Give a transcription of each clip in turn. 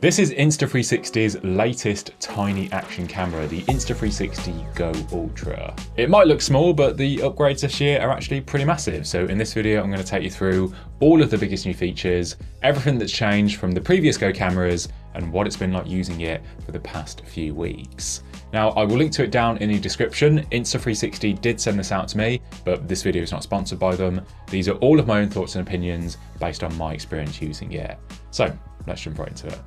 This is Insta360's latest tiny action camera, the Insta360 Go Ultra. It might look small, but the upgrades this year are actually pretty massive. So in this video, I'm going to take you through all of the biggest new features, everything that's changed from the previous Go cameras, and what it's been like using it for the past few weeks. Now, I will link to it down in the description. Insta360 did send this out to me, but this video is not sponsored by them. These are all of my own thoughts and opinions based on my experience using it. So let's jump right into it.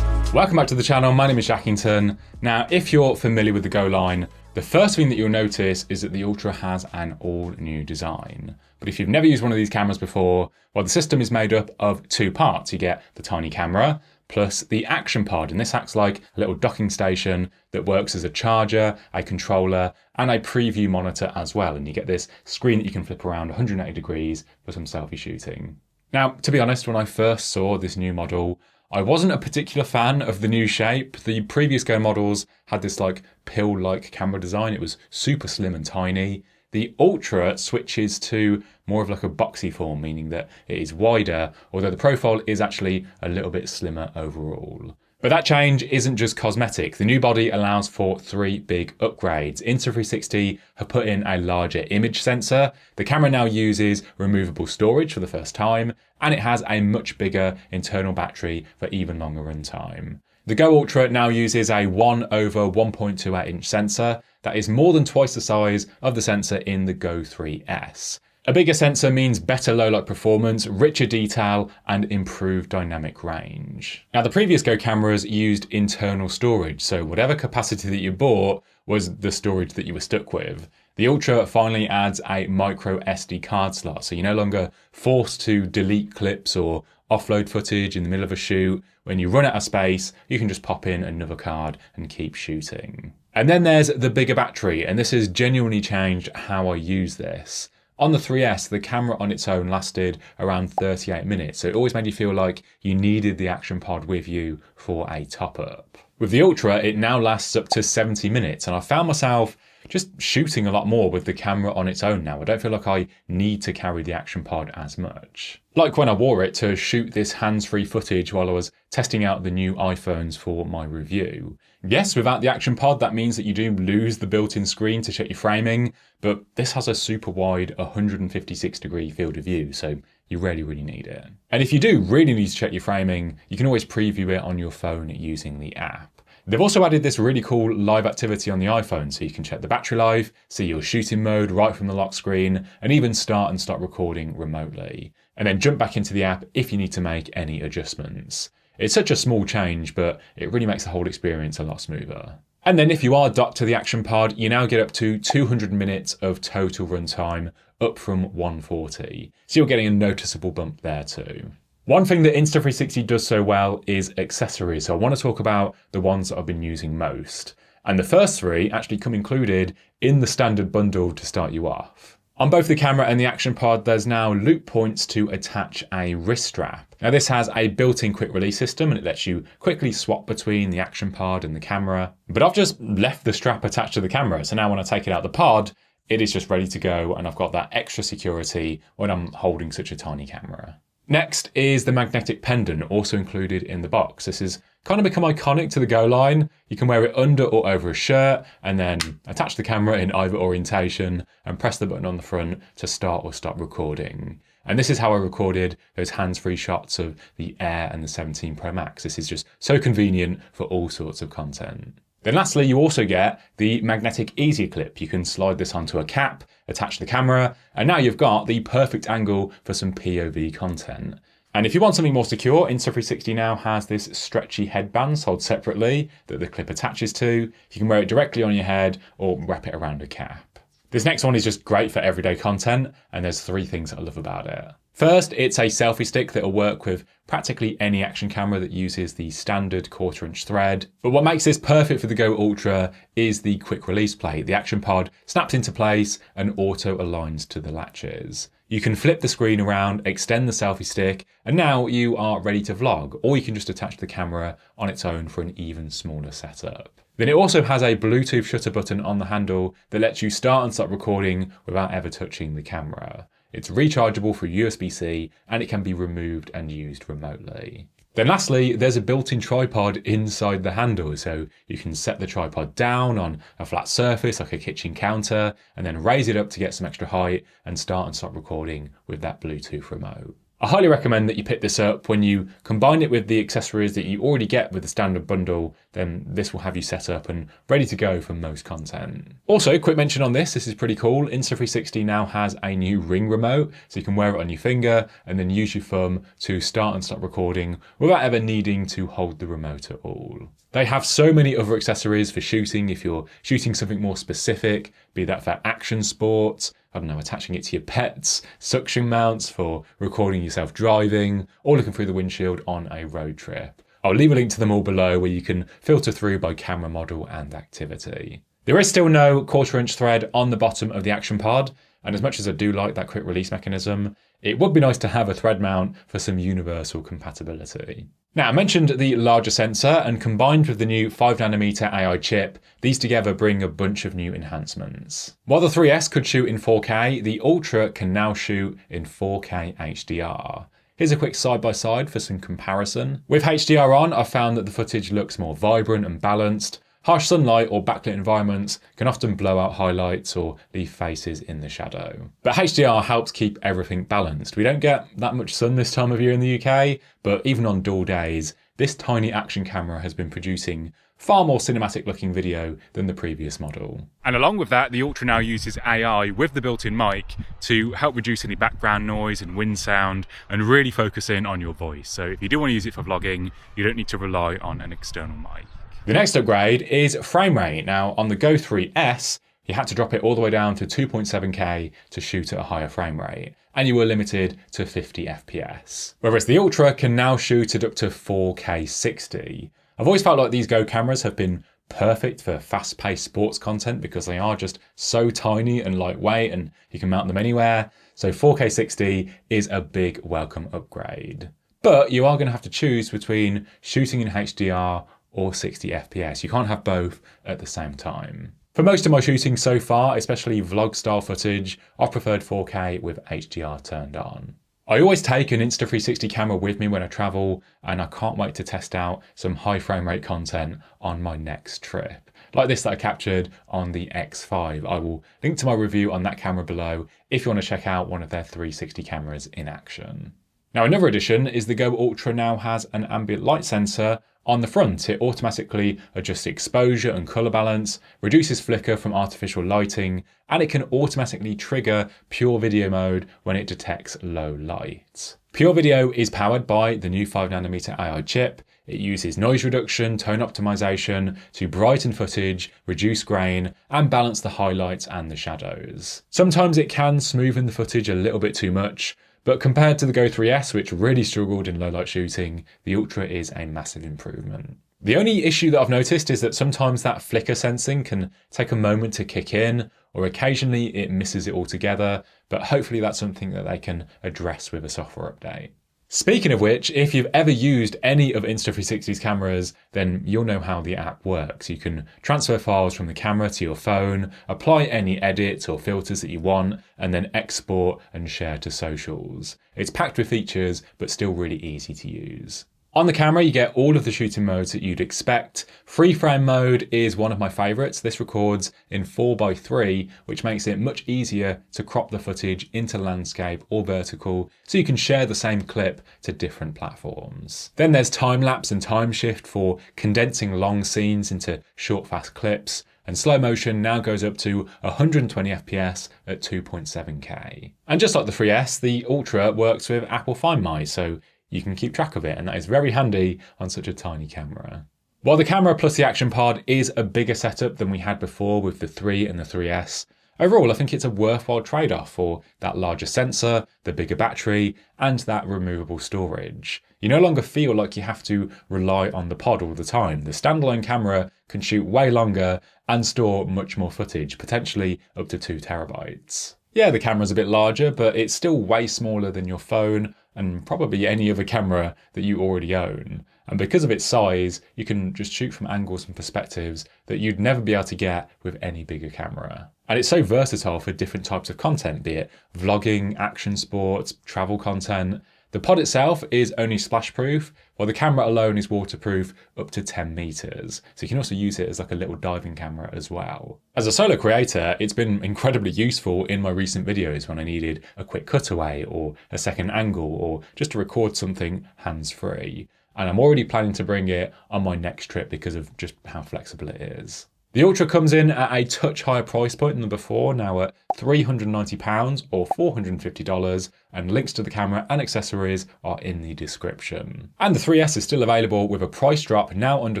Welcome back to the channel. My name is Jackington. Now, if you're familiar with the Go line, the first thing that you'll notice is that the Ultra has an all new design. But if you've never used one of these cameras before, well, the system is made up of two parts. You get the tiny camera plus the action pod, and this acts like a little docking station that works as a charger, a controller, and a preview monitor as well. And you get this screen that you can flip around 180 degrees for some selfie shooting. Now, to be honest, when I first saw this new model, I wasn't a particular fan of the new shape. The previous Go models had this like pill-like camera design. It was super slim and tiny. The Ultra switches to more of like a boxy form, meaning that it is wider, although the profile is actually a little bit slimmer overall. But that change isn't just cosmetic. The new body allows for three big upgrades. Insta360 have put in a larger image sensor. The camera now uses removable storage for the first time, and it has a much bigger internal battery for even longer runtime. The Go Ultra now uses a 1/1.28 inch sensor that is more than twice the size of the sensor in the Go 3S. A bigger sensor means better low-light performance, richer detail, and improved dynamic range. Now, the previous Go cameras used internal storage, so whatever capacity that you bought was the storage that you were stuck with. The Ultra finally adds a micro SD card slot, so you're no longer forced to delete clips or offload footage in the middle of a shoot. When you run out of space, you can just pop in another card and keep shooting. And then there's the bigger battery, and this has genuinely changed how I use this. On the 3S, the camera on its own lasted around 38 minutes, so it always made you feel like you needed the action pod with you for a top-up. With the Ultra, it now lasts up to 70 minutes, and I found myself just shooting a lot more with the camera on its own now. I don't feel like I need to carry the action pod as much. Like when I wore it to shoot this hands-free footage while I was testing out the new iPhones for my review. Yes, without the action pod, that means that you do lose the built-in screen to check your framing, but this has a super wide 156-degree field of view, so you really need it. And if you do really need to check your framing, you can always preview it on your phone using the app. They've also added this really cool live activity on the iPhone, so you can check the battery life, see your shooting mode right from the lock screen, and even start and stop recording remotely. And then jump back into the app if you need to make any adjustments. It's such a small change, but it really makes the whole experience a lot smoother. And then if you are docked to the action pod, you now get up to 200 minutes of total runtime, up from 140. So you're getting a noticeable bump there too. One thing that Insta360 does so well is accessories. So I want to talk about the ones that I've been using most. And the first three actually come included in the standard bundle to start you off. On both the camera and the action pod, there's now loop points to attach a wrist strap. Now this has a built-in quick release system and it lets you quickly swap between the action pod and the camera. But I've just left the strap attached to the camera. So now when I take it out of the pod, it is just ready to go. And I've got that extra security when I'm holding such a tiny camera. Next is the magnetic pendant, also included in the box. This has kind of become iconic to the Go line. You can wear it under or over a shirt and then attach the camera in either orientation and press the button on the front to start or stop recording. And this is how I recorded those hands-free shots of the Air and the 17 Pro Max. This is just so convenient for all sorts of content. Then lastly, you also get the magnetic easier clip. You can slide this onto a cap, attach the camera, and now you've got the perfect angle for some POV content. And if you want something more secure, Insta360 now has this stretchy headband sold separately that the clip attaches to. You can wear it directly on your head or wrap it around a cap. This next one is just great for everyday content, and there's three things I love about it. First, it's a selfie stick that will work with practically any action camera that uses the standard 1/4 inch thread. But what makes this perfect for the Go Ultra is the quick release plate. The action pod snaps into place and auto aligns to the latches. You can flip the screen around, extend the selfie stick, and now you are ready to vlog, or you can just attach the camera on its own for an even smaller setup. Then it also has a Bluetooth shutter button on the handle that lets you start and stop recording without ever touching the camera. it's rechargeable through USB-C, and it can be removed and used remotely. Then lastly, there's a built-in tripod inside the handle, so you can set the tripod down on a flat surface like a kitchen counter, and then raise it up to get some extra height and start and stop recording with that Bluetooth remote. I highly recommend that you pick this up. When you combine it with the accessories that you already get with the standard bundle, then this will have you set up and ready to go for most content. Also, quick mention on this is pretty cool. Insta360 now has a new ring remote, so you can wear it on your finger and then use your thumb to start and stop recording without ever needing to hold the remote at all. They have so many other accessories for shooting if you're shooting something more specific, be that for action sports, I don't know, attaching it to your pets, suction mounts for recording yourself driving, or looking through the windshield on a road trip. I'll leave a link to them all below where you can filter through by camera model and activity. There is still no 1/4" thread on the bottom of the action pod, and as much as I do like that quick release mechanism, it would be nice to have a thread mount for some universal compatibility. Now, I mentioned the larger sensor, and combined with the new 5nm AI chip, these together bring a bunch of new enhancements. While the 3S could shoot in 4K, the Ultra can now shoot in 4K HDR. Here's a quick side-by-side for some comparison. With HDR on, I found that the footage looks more vibrant and balanced. Harsh sunlight or backlit environments can often blow out highlights or leave faces in the shadow. But HDR helps keep everything balanced. We don't get that much sun this time of year in the UK, but even on dull days, this tiny action camera has been producing far more cinematic looking video than the previous model. And along with that, the Ultra now uses AI with the built-in mic to help reduce any background noise and wind sound and really focus in on your voice. So if you do want to use it for vlogging, you don't need to rely on an external mic. The next upgrade is frame rate. Now on the Go 3S, you had to drop it all the way down to 2.7K to shoot at a higher frame rate, and you were limited to 50 FPS. Whereas the Ultra can now shoot at up to 4K 60. I've always felt like these Go cameras have been perfect for fast-paced sports content because they are just so tiny and lightweight and you can mount them anywhere. So 4K 60 is a big welcome upgrade. But you are going to have to choose between shooting in HDR or 60 FPS. You can't have both at the same time. For most of my shooting so far, especially vlog style footage, I've preferred 4K with HDR turned on. I always take an Insta360 camera with me when I travel, and I can't wait to test out some high frame rate content on my next trip. Like this that I captured on the X5. I will link to my review on that camera below if you want to check out one of their 360 cameras in action. Now another addition is the Go Ultra now has an ambient light sensor on the front. It automatically adjusts exposure and color balance, reduces flicker from artificial lighting, and it can automatically trigger pure video mode when it detects low light. Pure video is powered by the new 5nm AI chip. It uses noise reduction, tone optimization to brighten footage, reduce grain, and balance the highlights and the shadows. Sometimes it can smoothen the footage a little bit too much, but compared to the Go 3S, which really struggled in low light shooting, the Ultra is a massive improvement. The only issue that I've noticed is that sometimes that flicker sensing can take a moment to kick in, or occasionally it misses it altogether, but hopefully that's something that they can address with a software update. Speaking of which, if you've ever used any of Insta360's cameras, then you'll know how the app works. You can transfer files from the camera to your phone, apply any edits or filters that you want, and then export and share to socials. It's packed with features, but still really easy to use. On the camera, you get all of the shooting modes that you'd expect. Free frame mode is one of my favorites. This records in 4:3, which makes it much easier to crop the footage into landscape or vertical, so you can share the same clip to different platforms. Then there's time lapse and time shift for condensing long scenes into short, fast clips. And slow motion now goes up to 120 FPS at 2.7K. And just like the 3S, the Ultra works with Apple Find My, so you can keep track of it, and that is very handy on such a tiny camera. While the camera plus the action pod is a bigger setup than we had before with the 3 and the 3S, overall I think it's a worthwhile trade-off for that larger sensor, the bigger battery, and that removable storage. You no longer feel like you have to rely on the pod all the time. The standalone camera can shoot way longer and store much more footage, potentially up to 2 terabytes. Yeah, the camera's a bit larger, but it's still way smaller than your phone, and probably any other camera that you already own. And because of its size, you can just shoot from angles and perspectives that you'd never be able to get with any bigger camera. And it's so versatile for different types of content, be it vlogging, action sports, travel content. The pod itself is only splash proof, while the camera alone is waterproof up to 10 meters. So you can also use it as like a little diving camera as well. As a solo creator, it's been incredibly useful in my recent videos when I needed a quick cutaway or a second angle or just to record something hands-free. And I'm already planning to bring it on my next trip because of just how flexible it is. The Ultra comes in at a touch higher price point than before, now at £390 or $450, and links to the camera and accessories are in the description. And the 3S is still available with a price drop now under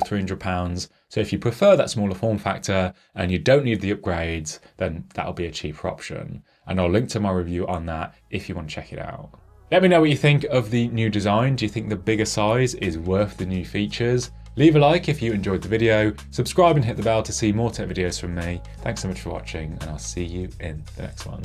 £300, so if you prefer that smaller form factor and you don't need the upgrades, then that'll be a cheaper option. And I'll link to my review on that if you want to check it out. Let me know what you think of the new design. Do you think the bigger size is worth the new features? Leave a like if you enjoyed the video, subscribe and hit the bell to see more tech videos from me. Thanks so much for watching, and I'll see you in the next one.